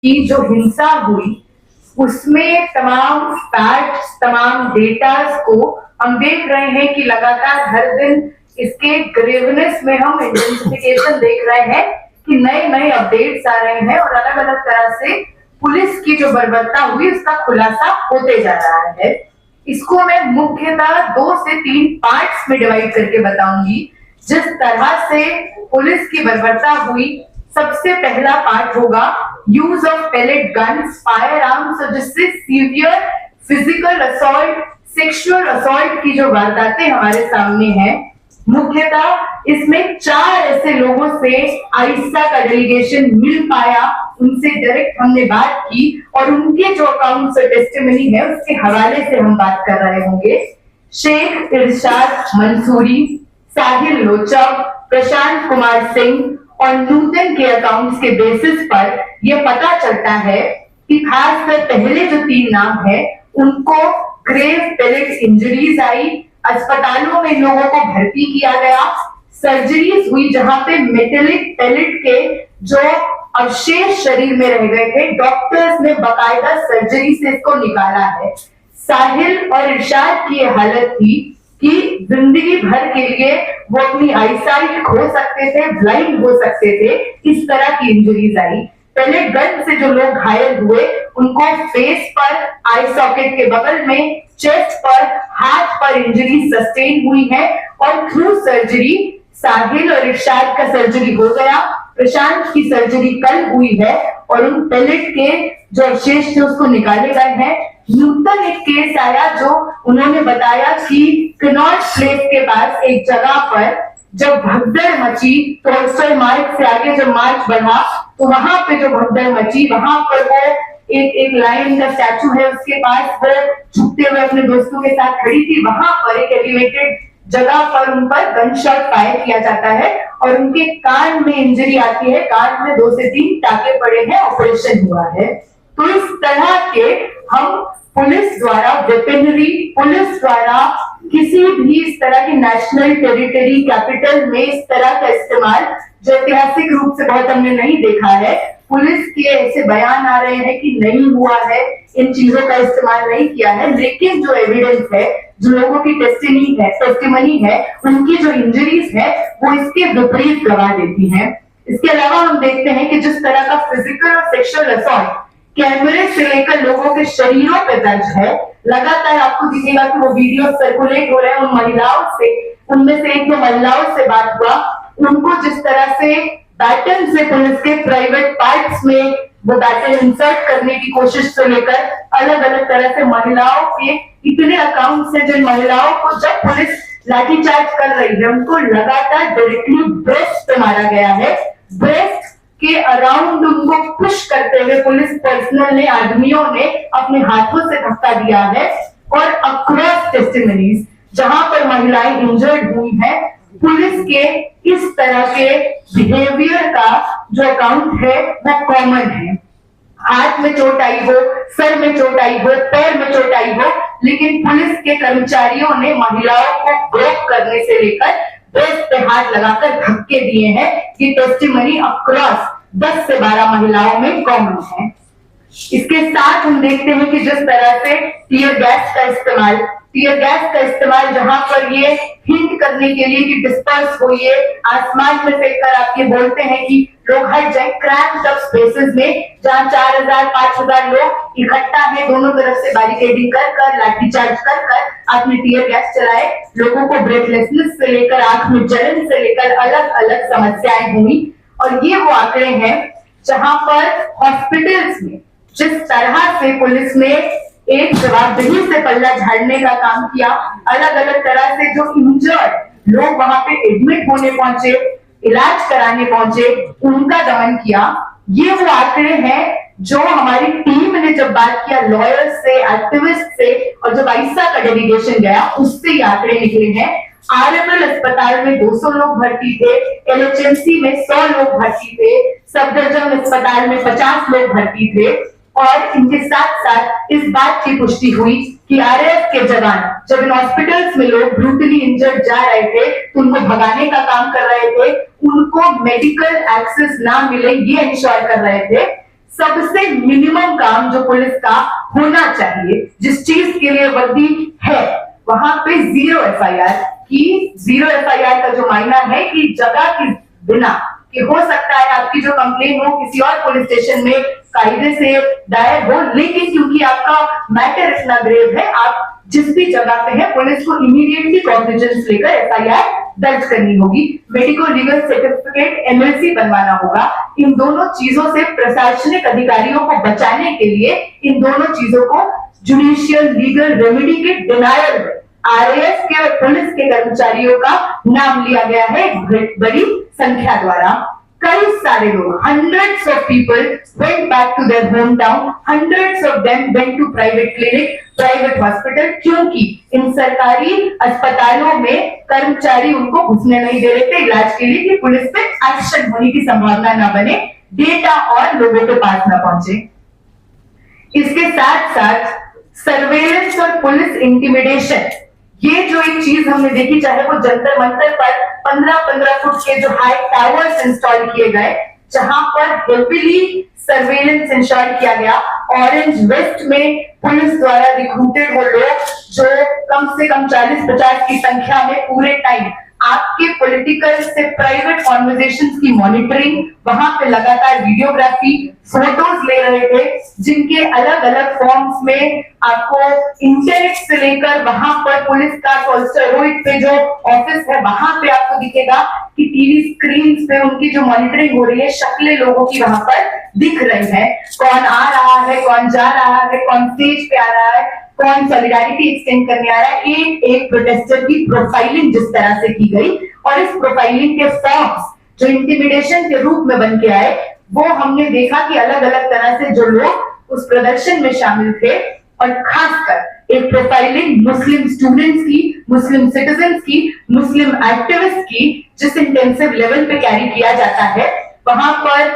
की जो हिंसा हुई उसमें तमाम फैक्ट्स, तमाम डेटास को हम देख रहे हैं कि लगातार हर दिन इसके ग्रेवनेस में हम इंटेंसिफिकेशन देख रहे हैं कि नए नए अपडेट्स आ रहे हैं और अलग अलग तरह से पुलिस की जो बर्बरता हुई उसका खुलासा होते जा रहा है। इसको मैं मुख्यतः 2 से 3 पार्ट्स में डिवाइड करके बताऊंगी। जिस तरह से पुलिस की बर्बरता हुई, सबसे पहला पार्ट होगा use of pellet guns, firearms, और जिससे severe physical assault, sexual assault की जो वारदातें हमारे सामने हैं। मुख्यतः इसमें 4 ऐसे लोगों से आइसा का डेलीगेशन मिल पाया, उनसे डायरेक्ट हमने बात की और उनके जो अकाउंट्स और टेस्टिमनी है उसके हवाले से हम बात कर रहे होंगे। शेख इरशाद मंसूरी, साहिल लोचक, प्रशांत कुमार सिंह और नूतन के अकाउंट्स के बेसिस पर यह पता चलता है कि खासकर पहले जो 3 नाम है उनको ग्रेव पेलेट इंजरीज आई, अस्पतालों में लोगों को भर्ती किया गया, सर्जरीज हुई जहां पे मेटेलिक पेलेट के जो अवशेष शरीर में रह गए थे, डॉक्टर्स ने बाकायदा सर्जरी से इसको निकाला है। साहिल और इरशाद की यह हालत थी कि जिंदगी भर के लिए वो अपनी आईसाइट खो सकते थे, ब्लाइंड हो सकते थे, इस तरह की इंजरीज आई। पहले गन से जो लोग घायल हुए उनको फेस पर, आई सॉकेट के बगल में, चेस्ट पर, हाथ पर इंजरी सस्टेन हुई है और थ्रू सर्जरी साहिल और इरशाद का सर्जरी हो गया, प्रशांत की सर्जरी कल हुई है और उन पेलेट के जो अवशेष थे उसको निकाले गए हैं। नूतन एक केस आया जो उन्होंने बताया कि कनॉट प्लेस के पास एक जगह पर जब भगदड़ मची, टोलस्टॉय मार्ग से आगे जब मार्च बढ़ा तो वहां पे जो भगदड़ मची, वहां पर वो एक लायन का स्टैचू है, उसके पास वो झुकते हुए अपने दोस्तों के साथ खड़ी थी। वहां पर एक एलिवेटेड जगह पर उन पर गन शॉट फायर किया जाता है और उनके कान में इंजरी आती है, कान में 2 से 3 टाके पड़े हैं, ऑपरेशन हुआ है। तो इस तरह के हम पुलिस द्वारा वेपनरी, पुलिस द्वारा किसी भी इस तरह की नेशनल टेरिटरी कैपिटल में इस तरह का इस्तेमाल जो ऐतिहासिक रूप से बहुत हमने नहीं देखा है, पुलिस के ऐसे बयान आ रहे हैं कि नहीं हुआ है, इन चीजों का इस्तेमाल नहीं किया है, लेकिन जो एविडेंस है, जो लोगों की टेस्टिमनी है, उनकी जो इंजरीज है वो इसके विपरीत गवाह देती है। इसके अलावा हम देखते हैं कि जिस तरह का फिजिकल और सेक्सुअल असॉल्ट कैमरे से लेकर लोगों के शरीरों पे दर्ज है, लगातार आपको दिखेगा कि वो वीडियो सर्कुलेट हो रहे हैं उन महिलाओं से, उनमें से एक 2 महिलाओं से बात हुआ, उनको जिस तरह से बैटन से पुलिस के प्राइवेट पार्ट्स में वो बैटन इंसर्ट करने की कोशिश से लेकर अलग अलग तरह से महिलाओं के इतने अकाउंट से, जिन महिलाओं को जब पुलिस लाठीचार्ज कर रही है उनको लगातार डायरेक्टली ब्रेस्ट पे मारा गया है, ब्रेस्ट के अराउंड उनको पुश करते हुए पुलिस पर्सनल ने, आदमियों ने अपने हाथों से धक्का दिया है और अक्रॉस टेस्टिमनीज जहां पर महिलाएं इंजर्ड हुई हैं, पुलिस के इस तरह के बिहेवियर का जो अकाउंट है वो कॉमन है। हाथ में चोट आई हो, सर में चोट आई हो, पैर में चोट आई हो, लेकिन पुलिस के कर्मचारियों ने महिलाओं को ब्लॉक करने से लेकर ब्रेस्ट पे हाथ लगाकर धक्के दिए हैं। ये टेस्टिमनी अक्रॉस 10 से 12 महिलाओं में कॉमन है। इसके साथ हम देखते हैं कि जिस तरह से टीयर गैस का इस्तेमाल जहां पर ये हिंट करने के लिए कि डिस्पर्स होइए, आसमान में फेंककर आप ये बोलते हैं कि लोग हट जाए, क्रैम्प्ड अप स्पेसेस में जहां 4000-5000 लोग इकट्ठा है, दोनों तरफ से बैरिकेडिंग कर लाठीचार्ज कर आपने टीयर गैस चलाए, लोगों को ब्रेथलेसनेस से लेकर आंख में जलन से लेकर अलग अलग समस्याएं हुई। और ये वो आंकड़े हैं जहां पर हॉस्पिटल्स में जिस तरह से पुलिस ने एक जवाबदेही से पल्ला झाड़ने का काम किया, अलग अलग तरह से जो इंजर्ड लोग वहां पे एडमिट होने पहुंचे, इलाज कराने पहुंचे, उनका दमन किया। ये वो आंकड़े हैं जो हमारी टीम ने जब बात किया लॉयर्स से, एक्टिविस्ट से, और जब आइसा का डेलीगेशन गया उससे ये आंकड़े निकले हैं। आरएमएल अस्पताल में 200 लोग भर्ती थे, एलएचएमसी में 100 लोग भर्ती थे, सफदरजंग अस्पताल में 50 लोग भर्ती थे। और इनके साथ साथ इस बात की पुष्टि हुई कि आरएएफ के जवान जब इन हॉस्पिटल्स में लोग ब्रूटली इंजर्ड जा रहे थे तो उनको भगाने का काम कर रहे थे, उनको मेडिकल एक्सेस ना मिले ये इंश्योर कर रहे थे। सबसे मिनिमम काम जो पुलिस का होना चाहिए, जिस चीज के लिए वर्दी है, वहां पे 0 एफआईआर की। 0 एफआईआर का जो मायना है कि जगह के बिना, कि हो सकता है आपकी जो कंप्लेन हो किसी और पुलिस स्टेशन में कायदे से दायर हो, लेकिन क्योंकि आपका मैटर इतना ग्रेव है, आप जिस भी जगह पे है, पुलिस को इमीडिएटली कॉग्निजेंस लेकर एफआईआर दर्ज करनी होगी। मेडिको लीगल सर्टिफिकेट एमएलसी बनवाना होगा। इन दोनों चीजों से प्रशासनिक अधिकारियों को बचाने के लिए इन दोनों चीजों को जुडिशियल लीगल रेमेडी के डिनायल में आरएएफ के और पुलिस के कर्मचारियों का नाम लिया गया है बड़ी संख्या द्वारा। कई सारे लोग, hundreds of people went back to their hometown, hundreds of them went to private clinic, private hospital, क्योंकि इन सरकारी अस्पतालों में कर्मचारी उनको घुसने नहीं दे रहे थे इलाज के लिए, कि पुलिस पे एक्शन होने की संभावना न बने, डेटा और लोगों के पास न पहुंचे। इसके साथ साथ सर्वेलेंस और पुलिस इंटिमिडेशन, ये जो एक चीज हमने देखी, चाहे वो जंतर मंतर पर 15-15 फुट के जो हाई टावर्स इंस्टॉल किए गए, जहां पर हेवीली सर्वेलेंस इंस्टॉल किया गया। ऑरेंज वेस्ट में पुलिस द्वारा रिक्रूटेड वो लोग जो कम से कम 40-50 की संख्या में पूरे टाइम आपके पॉलिटिकल से प्राइवेट कॉन्वर्सेशंस की मॉनिटरिंग, वहां पे लगातार वीडियोग्राफी, फोटोज ले रहे थे, जिनके अलग अलग फॉर्म्स में आपको इंटरनेट से लेकर वहां पर पुलिस का रोड पे जो ऑफिस है, वहां पे आपको दिखेगा कि टीवी स्क्रीन पे उनकी जो मॉनिटरिंग हो रही है, शक्लें लोगों की वहां पर दिख रही है, कौन आ रहा है, कौन जा रहा है, कौन स्टेज पे आ रहा है, कौन सॉलिडारिटी एक्सटेंड करने आ रहा है। एक प्रोटेस्टर की प्रोफाइलिंग जिस तरह से की गई, और इस प्रोफाइलिंग के फॉर्म्स जो इंटिमिडेशन के रूप में बन के आए, वो हमने देखा कि अलग अलग तरह से जो लोग उस प्रदर्शन में शामिल थे, और खासकर एक प्रोफाइलिंग मुस्लिम स्टूडेंट्स की, मुस्लिम सिटीजन्स की, मुस्लिम एक्टिविस्ट की, जिस इंटेंसिव लेवल पे कैरी किया जाता है, वहां पर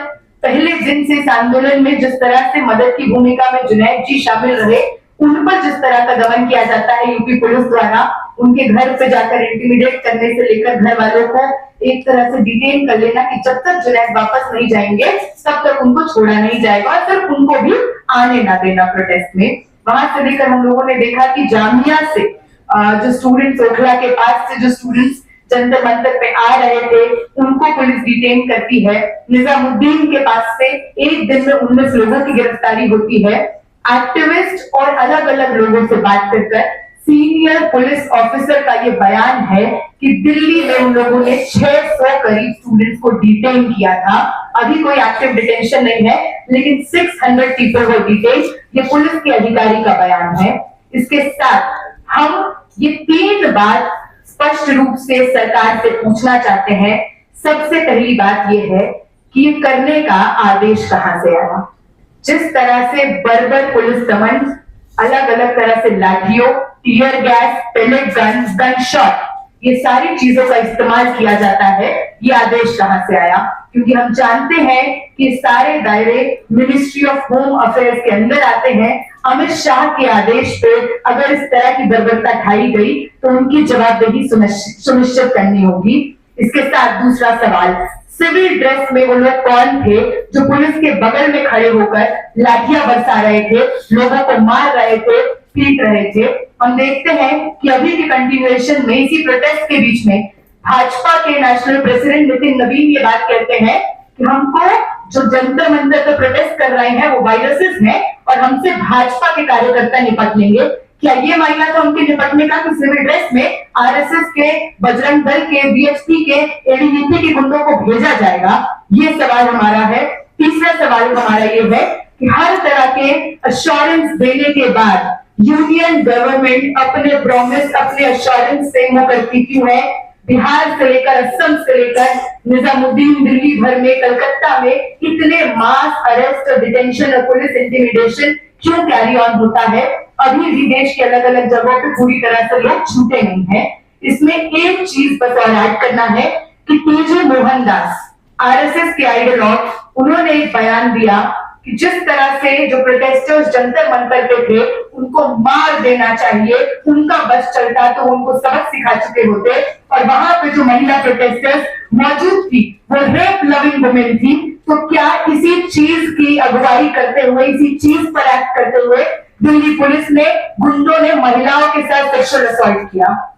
पहले दिन से इस आंदोलन में जिस तरह से मदद की भूमिका में जुनैद जी शामिल रहे, उन पर जिस तरह का दमन किया जाता है यूपी पुलिस द्वारा, उनके घर पे जाकर इंटिमिडेट करने से लेकर घर वालों को एक तरह से डिटेन कर लेना कि जब तक जुनैद वापस नहीं जाएंगे तब तक उनको छोड़ा नहीं जाएगा, और फिर उनको भी आने ना देना प्रोटेस्ट में। वहां से लेकर हम लोगों ने देखा कि जामिया से जो स्टूडेंट्स, ओखला के पास से जो स्टूडेंट्स जंतर मंतर पे आ रहे थे, उनको पुलिस डिटेन करती है। निजामुद्दीन के पास से एक दिन में 19 लोगों की गिरफ्तारी होती है। एक्टिविस्ट और अलग अलग लोगों से बात कर सीनियर पुलिस ऑफिसर का ये बयान है कि दिल्ली में उन लोगों ने 600 करीब स्टूडेंट्स को डिटेन किया था। अभी कोई एक्टिव डिटेंशन नहीं है, लेकिन 600 पीपल वर डिटेन, ये पुलिस के अधिकारी का बयान है। इसके साथ हम ये 3 बात स्पष्ट रूप से सरकार से पूछना चाहते हैं। सबसे पहली बात ये है कि ये करने का आदेश कहां से आया। जिस तरह से बर्बर पुलिस दमन, अलग अलग तरह से लाठियों, tear gas, pellet gun, gun shot, ये सारी चीजों का इस्तेमाल किया जाता है, ये आदेश कहां से आया? क्योंकि हम जानते हैं कि सारे दायरे मिनिस्ट्री ऑफ होम अफेयर्स के अंदर आते हैं। अमित शाह के आदेश पे अगर इस तरह की बर्बरता ढाई गई तो उनकी जवाबदेही सुनिश्चित करनी होगी। इसके साथ दूसरा सवाल, सिविल ड्रेस में वो लोग कौन थे जो पुलिस के बगल में खड़े होकर लाठियां बरसा रहे थे, लोगों को मार रहे थे, पीट रहे थे? हम देखते हैं कि अभी के कंटिन्यूएशन में, इसी प्रोटेस्ट के बीच में, भाजपा के नेशनल प्रेसिडेंट नितिन नवीन ये बात कहते हैं कि हमको जो जंतर मंतर पर प्रोटेस्ट कर रहे हैं वो वायरसेस हैं और हमसे भाजपा के कार्यकर्ता निपट लेंगे। क्या ये मायना था उनके निपटने का कि सिविल ड्रेस में आरएसएस के, बजरंग दल के, बीएसपी के, एडीजीपी के गुंडों को भेजा जाएगा? ये सवाल हमारा है। तीसरा सवाल हमारा ये है कि हर तरह के अश्योरेंस देने के बाद यूनियन गवर्नमेंट अपने प्रॉमिस, अपने अश्योरेंस से मुंह करती क्यों है? बिहार से लेकर असम से लेकर निजामुद्दीन, दिल्ली भर में, कलकत्ता में इतने मास अरेस्ट और डिटेंशन और पुलिस इंटिमिडेशन क्यों कैरी ऑन होता है? अभी भी देश के अलग अलग जगहों पे पूरी तरह से लोग छूटे नहीं हैं। इसमें एक चीज बस और ऐड करना है कि टीजे मोहनदास, आरएसएस के आइडियोलॉग, उन्होंने एक बयान दिया कि जिस तरह से जो प्रोटेस्टर्स जंतर मंतर पे थे उनको मार देना चाहिए, उनका बस चलता तो उनको सबक सिखा चुके होते। और वहां पे जो महिला प्रोटेस्टर्स मौजूद थी वो रेप लविंग वुमेन थी, तो क्या इसी चीज की अगुवाई करते हुए, इसी चीज पर एक्ट करते हुए दिल्ली पुलिस ने, गुंडों ने महिलाओं के साथ सेक्सुअल असॉल्ट किया?